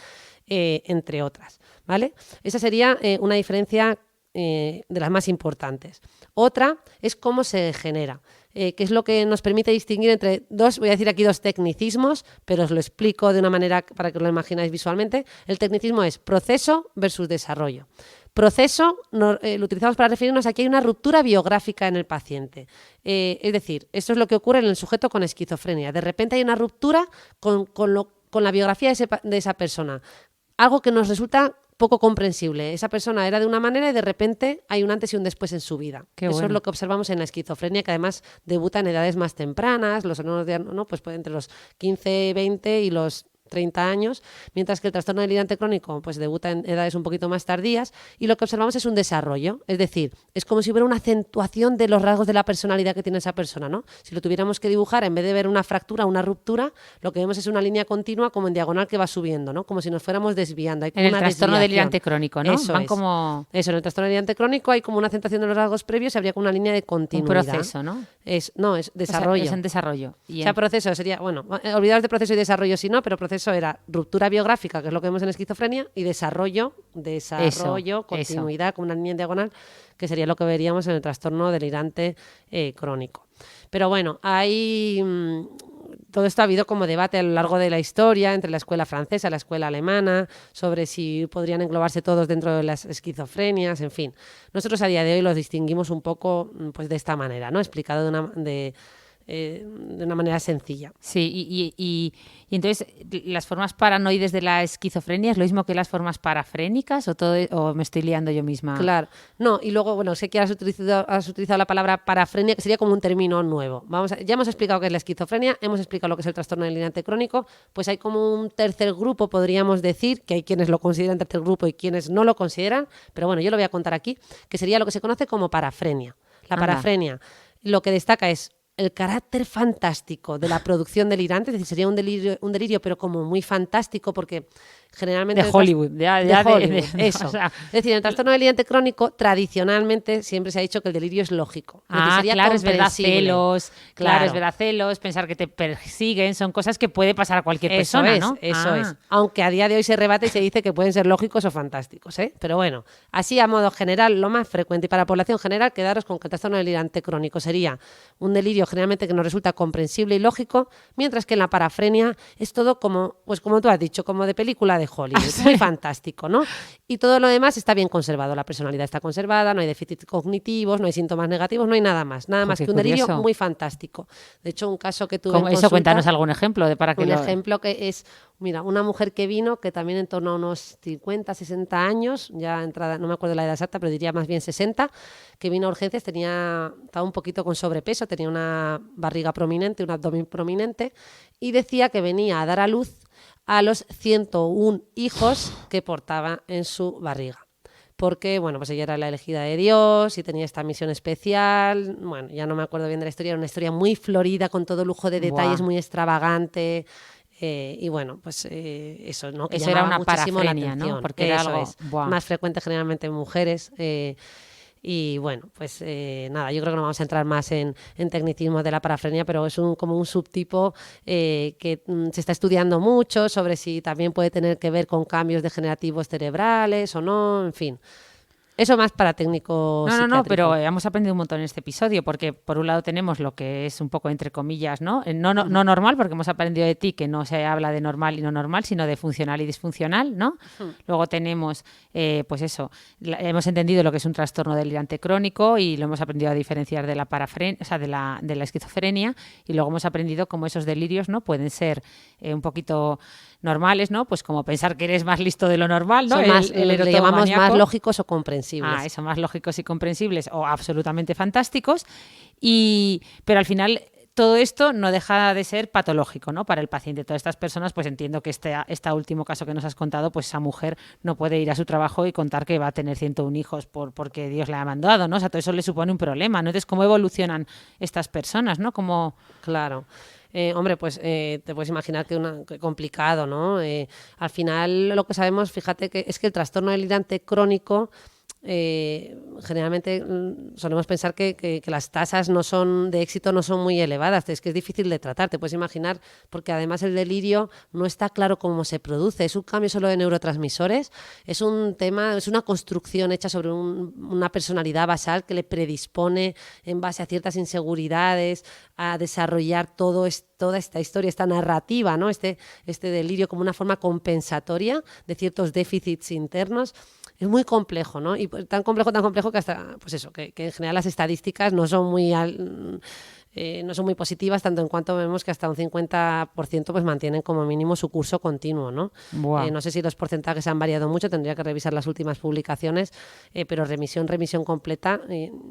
B: entre otras, ¿vale? Esa sería una diferencia de las más importantes. Otra es cómo se genera, que es lo que nos permite distinguir entre voy a decir aquí dos tecnicismos, pero os lo explico de una manera para que lo imagináis visualmente. El tecnicismo es proceso versus desarrollo. Proceso lo utilizamos para referirnos a que hay una ruptura biográfica en el paciente. Es decir, esto es lo que ocurre en el sujeto con esquizofrenia. De repente hay una ruptura con la biografía de esa persona. Algo que nos resulta poco comprensible. Esa persona era de una manera y de repente hay un antes y un después en su vida. Eso es lo que observamos en la esquizofrenia, que además debuta en edades más tempranas, los pues entre los 15, 20 y los 30 años, mientras que el trastorno delirante crónico pues debuta en edades un poquito más tardías y lo que observamos es un desarrollo, es decir, es como si hubiera una acentuación de los rasgos de la personalidad que tiene esa persona, ¿no? Si lo tuviéramos que dibujar, en vez de ver una fractura, una ruptura, lo que vemos es una línea continua como en diagonal que va subiendo, ¿no? Como si nos fuéramos desviando. Hay como
A: en el trastorno delirante crónico, ¿no?
B: Eso en el trastorno delirante crónico hay como una acentuación de los rasgos previos y habría como una línea de continuidad.
A: Un proceso, ¿no?
B: Es desarrollo.
A: O sea, es en desarrollo.
B: Proceso sería, olvidaros de proceso y desarrollo si no, pero proceso era ruptura biográfica, que es lo que vemos en esquizofrenia, y desarrollo, continuidad, como una línea en diagonal, que sería lo que veríamos en el trastorno delirante crónico. Pero bueno, todo esto ha habido como debate a lo largo de la historia entre la escuela francesa y la escuela alemana sobre si podrían englobarse todos dentro de las esquizofrenias, en fin. Nosotros a día de hoy los distinguimos un poco pues de esta manera, ¿no? Explicado de una manera sencilla.
A: Sí, y entonces, ¿las formas paranoides de la esquizofrenia es lo mismo que las formas parafrénicas o me estoy liando yo misma?
B: Claro. No, y luego, sé que has utilizado la palabra parafrenia, que sería como un término nuevo. Ya hemos explicado qué es la esquizofrenia, hemos explicado lo que es el trastorno delirante crónico, pues hay como un tercer grupo, podríamos decir, que hay quienes lo consideran tercer grupo y quienes no lo consideran, pero bueno, yo lo voy a contar aquí, que sería lo que se conoce como parafrenia. La parafrenia, lo que destaca es el carácter fantástico de la producción delirante, es decir, sería un delirio pero como muy fantástico porque generalmente...
A: De Hollywood, de Hollywood.
B: Eso. O sea, es decir, en el trastorno delirante crónico, tradicionalmente siempre se ha dicho que el delirio es lógico. Es decir, sería
A: claro, es verdad, celos,
B: claro,
A: es verdad, celos, pensar que te persiguen, son cosas que puede pasar a cualquier persona, ¿no?
B: Eso es. Aunque a día de hoy se rebate y se dice que pueden ser lógicos o fantásticos, ¿eh? Pero bueno, así a modo general, lo más frecuente y para la población general, quedaros con que el trastorno delirante crónico sería un delirio generalmente que nos resulta comprensible y lógico, mientras que en la parafrenia es todo como tú has dicho, como de película de Hollywood, muy fantástico, ¿no? Y todo lo demás está bien conservado, la personalidad está conservada, no hay déficits cognitivos, no hay síntomas negativos, no hay nada más
A: Qué
B: que un delirio
A: curioso.
B: muy fantástico. De hecho, un caso que tuve en
A: Eso,
B: consulta,
A: cuéntanos algún ejemplo de para que
B: un
A: lo...
B: ejemplo que es, mira, una mujer que vino, que también en torno a unos 50, 60 años, ya entrada, no me acuerdo la edad exacta, pero diría más bien 60, que vino a urgencias, estaba un poquito con sobrepeso, tenía una barriga prominente, un abdomen prominente, y decía que venía a dar a luz a los 101 hijos que portaba en su barriga. Porque, bueno, pues ella era la elegida de Dios y tenía esta misión especial. Bueno, ya no me acuerdo bien de la historia, era una historia muy florida, con todo lujo de detalles,
A: Buah.
B: muy extravagante. Y bueno, pues eso, ¿no? Que
A: Eso era
B: llamaba
A: una
B: muchísimo la
A: parafrenia,
B: atención.
A: ¿no? Porque era
B: Eso
A: algo...
B: es.
A: Buah.
B: Más frecuente generalmente en mujeres. Y bueno, pues nada, yo creo que no vamos a entrar más en tecnicismos de la parafrenia, pero es como un subtipo que se está estudiando mucho sobre si también puede tener que ver con cambios degenerativos cerebrales o no, en fin. Eso más para técnico
A: No, pero
B: psiquiátrico.
A: hemos aprendido un montón en este episodio, porque por un lado tenemos lo que es un poco entre comillas, ¿no? No normal, porque hemos aprendido de ti que no se habla de normal y no normal, sino de funcional y disfuncional, ¿no? Luego tenemos, pues eso, hemos entendido lo que es un trastorno delirante crónico y lo hemos aprendido a diferenciar de la parafrenia, o sea, de la esquizofrenia, y luego hemos aprendido cómo esos delirios, ¿no? Pueden ser un poquito normales, ¿no? Pues como pensar que eres más listo de lo normal, ¿no?
B: Son más,
A: El
B: le llamamos más
A: erotomaníaco.
B: lógicos o comprensibles.
A: Eso, más lógicos y comprensibles o absolutamente fantásticos. Pero al final todo esto no deja de ser patológico, ¿no? Para el paciente. Todas estas personas, pues entiendo que este último caso que nos has contado, pues esa mujer no puede ir a su trabajo y contar que va a tener 101 hijos porque Dios le ha mandado, ¿no? O sea, todo eso le supone un problema, ¿no? Entonces, ¿cómo evolucionan estas personas, ¿no? Como...
B: Claro. Hombre, pues te puedes imaginar que complicado, ¿no? Al final lo que sabemos, fíjate que es que el trastorno delirante crónico generalmente solemos pensar que las tasas de éxito no son muy elevadas, es que es difícil de tratar, te puedes imaginar, porque además el delirio no está claro cómo se produce, es un cambio solo de neurotransmisores, es un tema, es una construcción hecha sobre una personalidad basal que le predispone en base a ciertas inseguridades a desarrollar toda esta historia, esta narrativa, ¿no? Este delirio como una forma compensatoria de ciertos déficits internos. Es muy complejo, ¿no? Y tan complejo que hasta, pues eso, que en general las estadísticas no son no son muy positivas, tanto en cuanto vemos que hasta un 50% pues mantienen como mínimo su curso continuo, ¿no? No sé si los porcentajes han variado mucho, tendría que revisar las últimas publicaciones, pero remisión completa,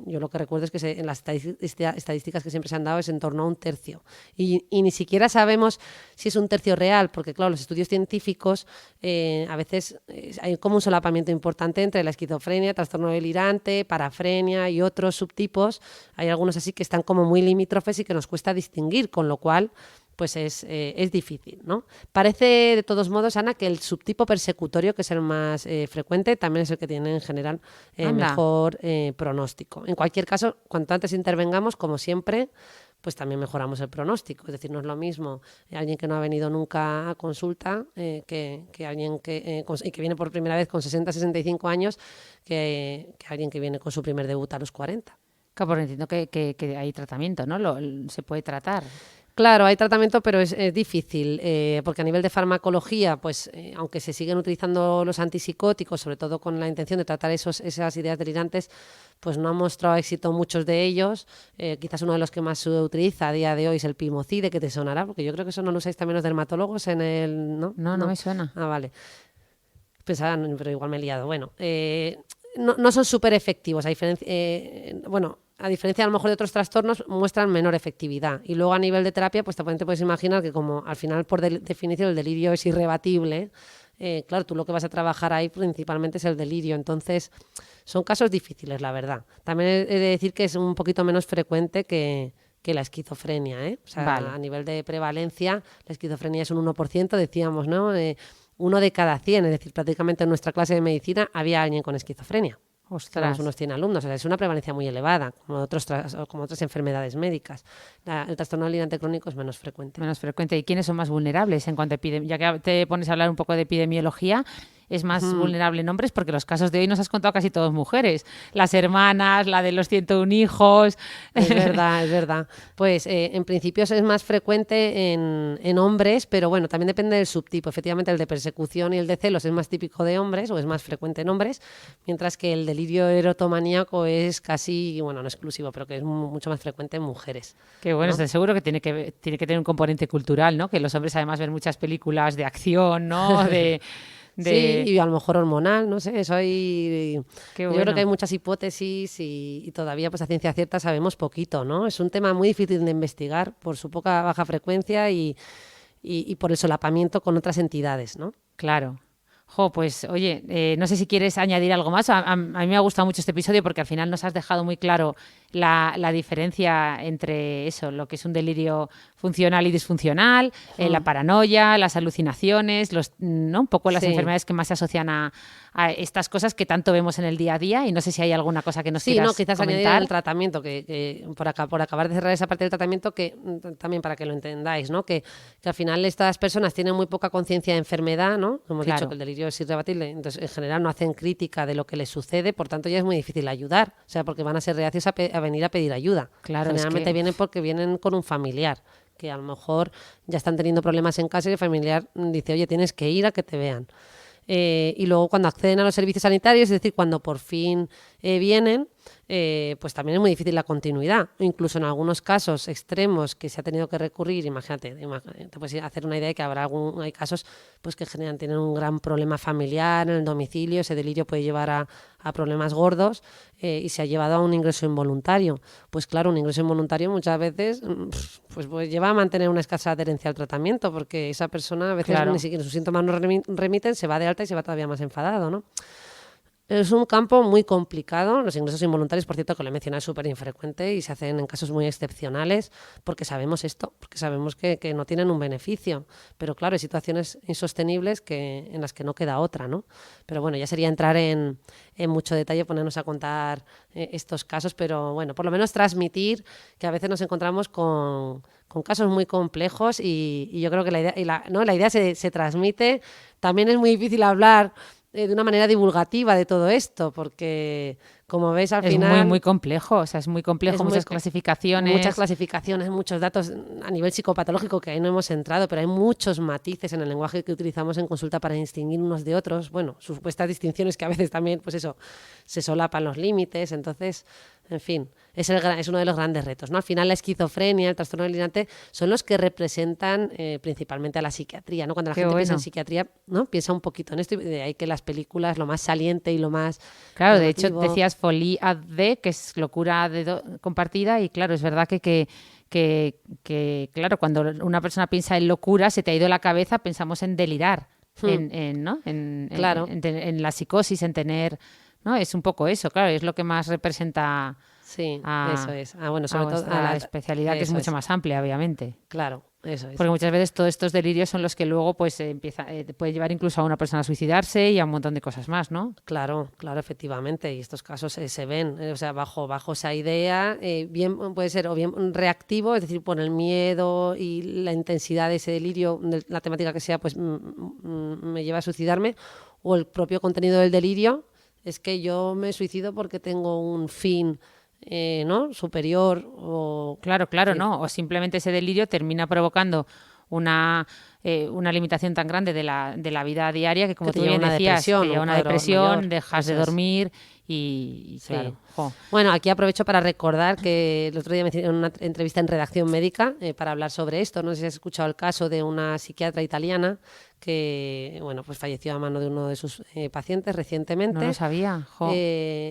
B: yo lo que recuerdo es que en las estadísticas que siempre se han dado es en torno a un tercio. Y ni siquiera sabemos si es un tercio real, porque claro, los estudios científicos a veces hay como un solapamiento importante entre la esquizofrenia, trastorno delirante, parafrenia y otros subtipos. Hay algunos así que están como muy limítrofes y que nos cuesta distinguir, con lo cual pues es difícil, ¿no? Parece, de todos modos, Ana, que el subtipo persecutorio, que es el más frecuente, también es el que tiene en general mejor pronóstico. En cualquier caso, cuanto antes intervengamos, como siempre, pues también mejoramos el pronóstico. Es decir, no es lo mismo alguien que no ha venido nunca a consulta que alguien que viene por primera vez con 60, 65 años que alguien que viene con su primer debut a los 40.
A: Claro, porque entiendo que hay tratamiento, ¿no? Se puede tratar.
B: Claro, hay tratamiento, pero es difícil, porque a nivel de farmacología, pues aunque se siguen utilizando los antipsicóticos, sobre todo con la intención de tratar esas ideas delirantes, pues no han mostrado éxito muchos de ellos. Quizás uno de los que más se utiliza a día de hoy es el pimocide, que te sonará, porque yo creo que eso no lo usáis también los dermatólogos en el... ¿No?
A: No me suena.
B: Ah, vale. Pensaba, pero igual me he liado. Bueno, no son súper efectivos. A diferencia a lo mejor de otros trastornos, muestran menor efectividad. Y luego a nivel de terapia, pues te puedes imaginar que como al final por definición el delirio es irrebatible, claro, tú lo que vas a trabajar ahí principalmente es el delirio. Entonces, son casos difíciles, la verdad. También he de decir que es un poquito menos frecuente que la esquizofrenia, ¿eh? O sea,
A: Vale.
B: A nivel de prevalencia, la esquizofrenia es un 1%, decíamos, ¿no? 1 de cada 100, es decir, prácticamente en nuestra clase de medicina había alguien con esquizofrenia.
A: Ostras.
B: Tenemos unos 100 alumnos, o sea, es una prevalencia muy elevada, como otras enfermedades médicas. El trastorno delirante crónico es menos frecuente.
A: Menos frecuente. ¿Y quiénes son más vulnerables en cuanto a epidemia? Ya que te pones a hablar un poco de epidemiología, es más vulnerable en hombres, porque los casos de hoy nos has contado casi todos mujeres. Las hermanas, la de los 101 hijos.
B: Es verdad, es verdad. Pues en principio es más frecuente en hombres, pero bueno, también depende del subtipo. Efectivamente, el de persecución y el de celos es más típico de hombres o es más frecuente en hombres, mientras que el delirio erotomaníaco es casi, bueno, no exclusivo, pero que es mucho más frecuente en mujeres.
A: Que bueno,
B: ¿no?
A: estoy seguro que tiene que tener un componente cultural, ¿no? Que los hombres además ven muchas películas de acción, ¿no?
B: Sí, y a lo mejor hormonal, no sé, yo
A: bueno.
B: creo que hay muchas hipótesis y todavía pues a ciencia cierta sabemos poquito, ¿no? Es un tema muy difícil de investigar por su baja frecuencia y por el solapamiento con otras entidades, ¿no?
A: Claro. Jo, pues oye, no sé si quieres añadir algo más. A mí me ha gustado mucho este episodio porque al final nos has dejado muy claro la diferencia entre eso, lo que es un delirio funcional y disfuncional, la paranoia, las alucinaciones, ¿no? Un poco las enfermedades que más se asocian a estas cosas que tanto vemos en el día a día, y no sé si hay alguna cosa que nos quieras
B: no, quizás
A: comentar.
B: añadir el tratamiento, que por acabar de cerrar esa parte del tratamiento, que también para que lo entendáis, ¿no? Que al final estas personas tienen muy poca conciencia de enfermedad, ¿no? Hemos dicho que el delirio es irrebatible, entonces en general no hacen crítica de lo que les sucede, por tanto ya es muy difícil ayudar, o sea, porque van a ser reacios a venir a pedir ayuda.
A: Claro,
B: generalmente vienen porque vienen con un familiar, que a lo mejor ya están teniendo problemas en casa y el familiar dice, oye, tienes que ir a que te vean. Y luego cuando acceden a los servicios sanitarios, es decir, cuando por fin vienen, pues también es muy difícil la continuidad. Incluso en algunos casos extremos que se ha tenido que recurrir, imagínate, te puedes hacer una idea de que hay casos pues que tienen un gran problema familiar en el domicilio, ese delirio puede llevar a problemas gordos y se ha llevado a un ingreso involuntario. Pues claro, un ingreso involuntario muchas veces pues lleva a mantener una escasa adherencia al tratamiento, porque esa persona a veces ni siquiera sus síntomas no remiten, se va de alta y se va todavía más enfadado, ¿no? Es un campo muy complicado. Los ingresos involuntarios, por cierto, que lo he mencionado, es súper infrecuente y se hacen en casos muy excepcionales porque sabemos esto, porque sabemos que no tienen un beneficio. Pero claro, hay situaciones insostenibles en las que no queda otra, ¿no? Pero bueno, ya sería entrar en mucho detalle, ponernos a contar estos casos, pero bueno, por lo menos transmitir que a veces nos encontramos con casos muy complejos y yo creo que la idea se transmite. También es muy difícil hablar de una manera divulgativa de todo esto, porque como veis al final...
A: Es muy complejo, o sea, es muy complejo, muchas clasificaciones.
B: Muchas clasificaciones, muchos datos a nivel psicopatológico que ahí no hemos entrado, pero hay muchos matices en el lenguaje que utilizamos en consulta para distinguir unos de otros. Bueno, supuestas distinciones que a veces también, pues eso, se solapan los límites, entonces... En fin, es uno de los grandes retos, ¿no? Al final la esquizofrenia, el trastorno delirante son los que representan principalmente a la psiquiatría, ¿no? Cuando la gente piensa en psiquiatría, ¿no? Piensa un poquito en esto y de ahí que las películas, lo más saliente y lo más...
A: Claro, llamativo. De hecho decías folie à deux, que es locura compartida, y claro, es verdad que claro, cuando una persona piensa en locura, se te ha ido la cabeza, pensamos en delirar, ¿no? En la psicosis, en tener... ¿no? Es un poco eso, claro, es lo que más representa
B: eso es. Bueno, sobre todo
A: a la especialidad, que es mucho más amplia, obviamente.
B: Claro, eso es.
A: Porque muchas veces todos estos delirios son los que luego pues puede llevar incluso a una persona a suicidarse y a un montón de cosas más, ¿no?
B: Claro, efectivamente, y estos casos se ven, o sea, bajo esa idea, bien puede ser o bien reactivo, es decir, por el miedo y la intensidad de ese delirio, de la temática que sea, pues me lleva a suicidarme, o el propio contenido del delirio. Es que yo me suicido porque tengo un fin ¿no? superior.
A: Claro, ¿no? O simplemente ese delirio termina provocando una limitación tan grande de la vida diaria que, como tú bien decías, te lleva una depresión, dejas de dormir y claro.
B: Bueno, aquí aprovecho para recordar que el otro día me hicieron una entrevista en Redacción Médica para hablar sobre esto. No sé si has escuchado el caso de una psiquiatra italiana que bueno, pues falleció a mano de uno de sus pacientes recientemente.
A: No lo sabía.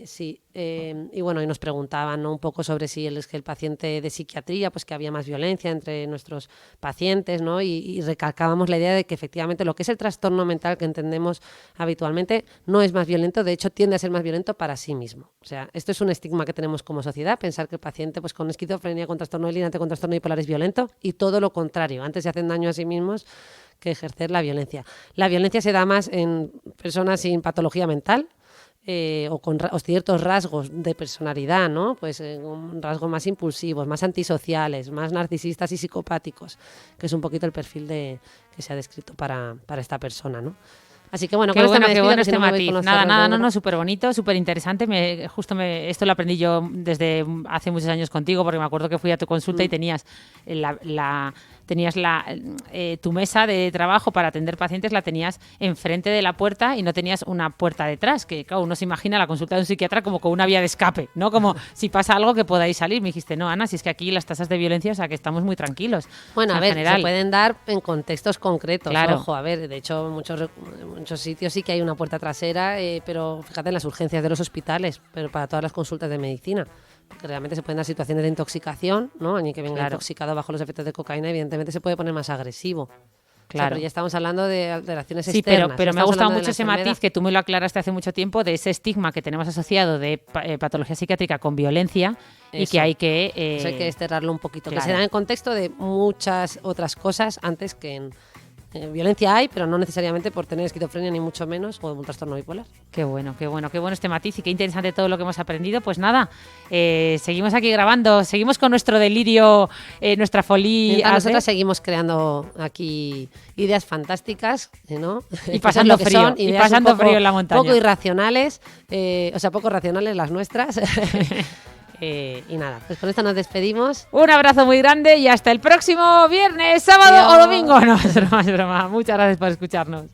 B: Sí, y bueno, y nos preguntaban, ¿no? un poco sobre si es que el paciente de psiquiatría, pues que había más violencia entre nuestros pacientes, ¿no? y recalcábamos la idea de que efectivamente lo que es el trastorno mental que entendemos habitualmente no es más violento, de hecho tiende a ser más violento para sí mismo. O sea, esto es un estigma que tenemos como sociedad, pensar que el paciente pues con esquizofrenia, con trastorno delirante, con trastorno bipolar es violento, y todo lo contrario, antes se hacen daño a sí mismos que ejercer la violencia. La violencia se da más en personas sin patología mental o con ciertos rasgos de personalidad, ¿no? Pues rasgos más impulsivos, más antisociales, más narcisistas y psicopáticos, que es un poquito el perfil que se ha descrito para esta persona, ¿no? Así que bueno,
A: Qué
B: con esto
A: bueno,
B: me
A: qué
B: despido,
A: bueno
B: que si
A: este
B: no me voy
A: matiz.
B: con los
A: Nada,
B: cerros
A: nada,
B: de
A: no,
B: Úbeda.
A: no, súper bonito, súper interesante. Esto lo aprendí yo desde hace muchos años contigo, porque me acuerdo que fui a tu consulta y tenías tu mesa de trabajo para atender pacientes, la tenías enfrente de la puerta y no tenías una puerta detrás, que claro, uno se imagina la consulta de un psiquiatra como con una vía de escape, ¿no? Como si pasa algo que podáis salir. Me dijiste, no, Ana, si es que aquí las tasas de violencia, o sea, que estamos muy tranquilos.
B: Bueno,
A: O sea,
B: a ver,
A: en general,
B: se pueden dar en contextos concretos,
A: Claro.
B: ojo, a ver, de hecho en muchos sitios sí que hay una puerta trasera, pero fíjate en las urgencias de los hospitales, pero para todas las consultas de medicina, porque realmente se pueden dar situaciones de intoxicación, ¿no? Alguien que venga
A: Claro.
B: intoxicado bajo los efectos de cocaína, evidentemente se puede poner más agresivo. O sea,
A: Claro.
B: pero ya estamos hablando de alteraciones
A: Sí,
B: externas.
A: pero
B: ya
A: me ha
B: estamos
A: gustado
B: hablando de
A: mucho
B: la
A: ese
B: enfermedad.
A: matiz que tú me lo aclaraste hace mucho tiempo de ese estigma que tenemos asociado de patología psiquiátrica con violencia y
B: Eso.
A: que hay que...
B: Eso hay que desterrarlo un poquito, que
A: claro.
B: se da en contexto de muchas otras cosas antes que en violencia hay, pero no necesariamente por tener esquizofrenia ni mucho menos o un trastorno bipolar.
A: Qué bueno, qué bueno, qué bueno este matiz y qué interesante todo lo que hemos aprendido. Pues nada, seguimos aquí grabando, seguimos con nuestro delirio, nuestra folie.
B: Mientras nosotras seguimos creando aquí ideas fantásticas, ¿no?
A: Y pasando
B: Que son
A: frío, y
B: ideas
A: pasando
B: un poco,
A: frío en la montaña.
B: poco irracionales, o sea, poco racionales las nuestras. Y nada, pues con esto nos despedimos.
A: Un abrazo muy grande y hasta el próximo viernes, sábado
B: Adiós.
A: o domingo. No, es broma, es broma. Muchas gracias por escucharnos.